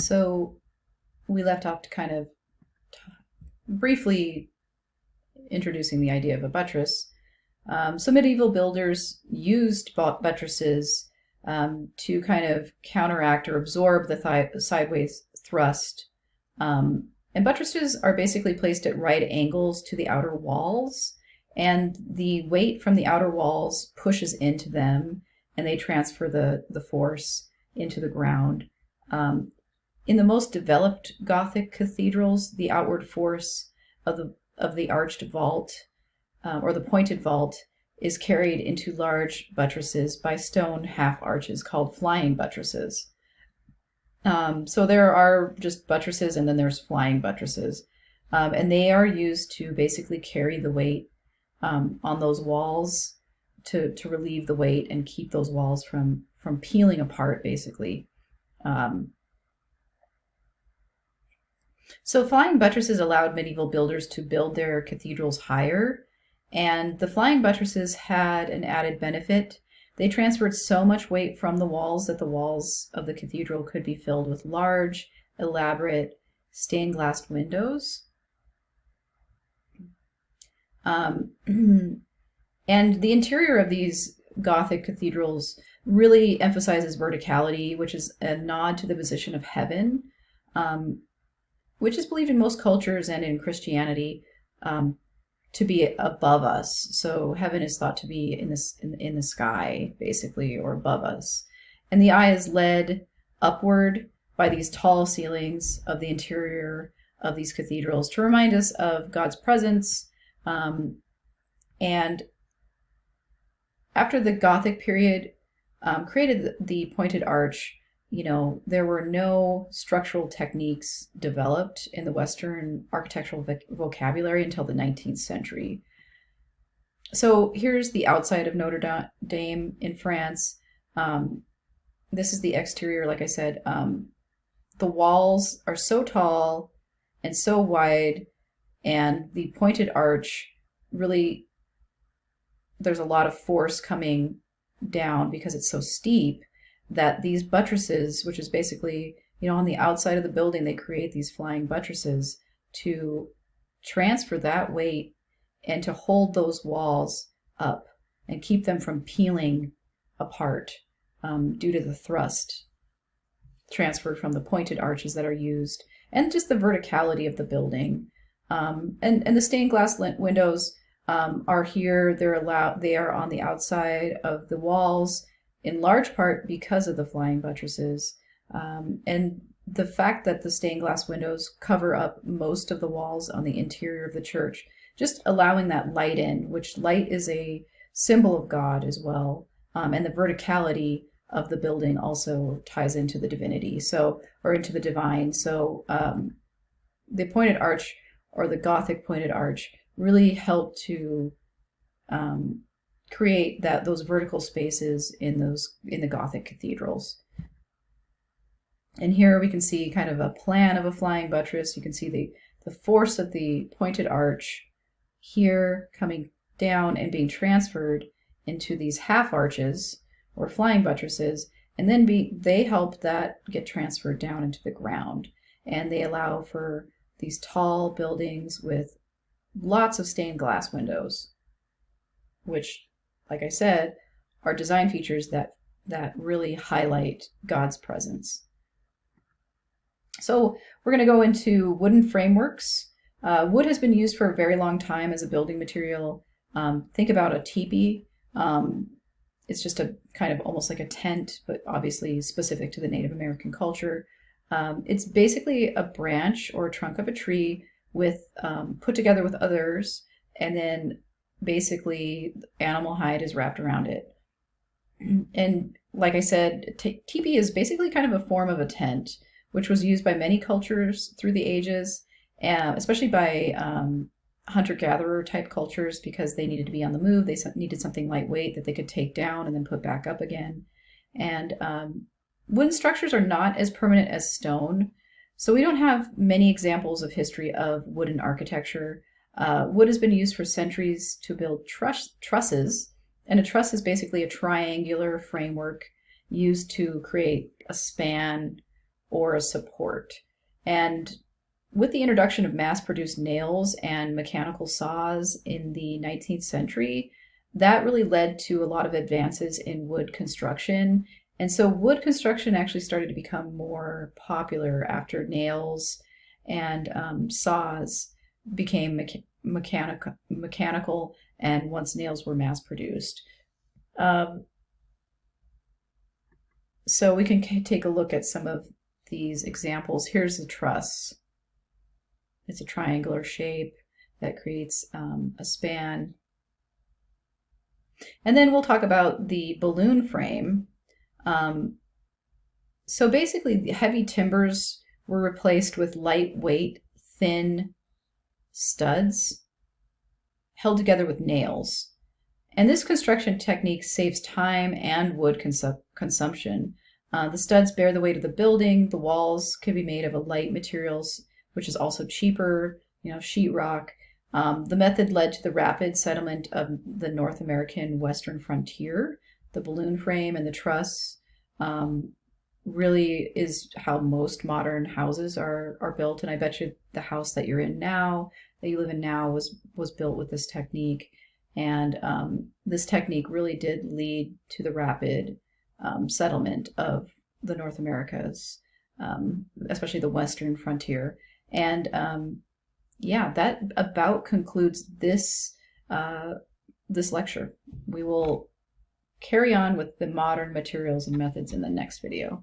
So we left off to kind of briefly introducing the idea of a buttress. So medieval builders used buttresses to kind of counteract or absorb the sideways thrust. And buttresses are basically placed at right angles to the outer walls, and the weight from the outer walls pushes into them, and they transfer the force into the ground. In the most developed Gothic cathedrals, the outward force of the arched vault or the pointed vault is carried into large buttresses by stone half arches called flying buttresses. So there are just buttresses, and then there's flying buttresses, and they are used to basically carry the weight on those walls to relieve the weight and keep those walls from peeling apart, basically. So flying buttresses allowed medieval builders to build their cathedrals higher, and the flying buttresses had an added benefit. They transferred so much weight from the walls that the walls of the cathedral could be filled with large, elaborate stained glass windows. And the interior of these Gothic cathedrals really emphasizes verticality, which is a nod to the position of heaven, which is believed in most cultures and in Christianity to be above us. So heaven is thought to be in the sky, basically, or above us. And the eye is led upward by these tall ceilings of the interior of these cathedrals to remind us of God's presence. And after the Gothic period created the pointed arch, there were no structural techniques developed in the Western architectural vocabulary until the 19th century. So here's the outside of Notre Dame in France. This is the exterior, like I said. The walls are so tall and so wide, and the pointed arch really, there's a lot of force coming down because it's so steep, that these buttresses, which is basically, on the outside of the building, they create these flying buttresses to transfer that weight and to hold those walls up and keep them from peeling apart due to the thrust transferred from the pointed arches that are used, and just the verticality of the building. And the stained glass windows are here. They are on the outside of the walls, in large part because of the flying buttresses, and the fact that the stained glass windows cover up most of the walls on the interior of the church, just allowing that light in, which light is a symbol of God as well, and the verticality of the building also ties into the divinity, or into the divine. So the pointed arch, or the Gothic pointed arch, really helped to create those vertical spaces in the Gothic cathedrals. And here we can see kind of a plan of a flying buttress. You can see the force of the pointed arch here coming down and being transferred into these half arches or flying buttresses, and then they help that get transferred down into the ground, and they allow for these tall buildings with lots of stained glass windows, which, like I said, are design features that really highlight God's presence. So we're going to go into wooden frameworks. Wood has been used for a very long time as a building material. Think about a teepee. It's just a kind of almost like a tent, but obviously specific to the Native American culture. It's basically a branch or a trunk of a tree put together with others, and then basically animal hide is wrapped around it. And like I said, teepee is basically kind of a form of a tent, which was used by many cultures through the ages, especially by hunter-gatherer type cultures, because they needed to be on the move. They needed something lightweight that they could take down and then put back up again. And wooden structures are not as permanent as stone, so we don't have many examples of history of wooden architecture. Wood has been used for centuries to build trusses, and a truss is basically a triangular framework used to create a span or a support. And with the introduction of mass-produced nails and mechanical saws in the 19th century, that really led to a lot of advances in wood construction. And so wood construction actually started to become more popular after nails and saws became mechanical, and once nails were mass-produced. So we can take a look at some of these examples. Here's the truss. It's a triangular shape that creates a span. And then we'll talk about the balloon frame. So basically, the heavy timbers were replaced with lightweight, thin studs held together with nails. And this construction technique saves time and wood consumption. The studs bear the weight of the building. The walls can be made of a light materials, which is also cheaper, sheetrock. The method led to the rapid settlement of the North American Western frontier. The balloon frame and the truss really is how most modern houses are built. And I bet you the house that you're in now, that you live in now, was built with this technique. And this technique really did lead to the rapid settlement of the North Americas, especially the Western frontier. And yeah, that about concludes this this lecture. We will carry on with the modern materials and methods in the next video.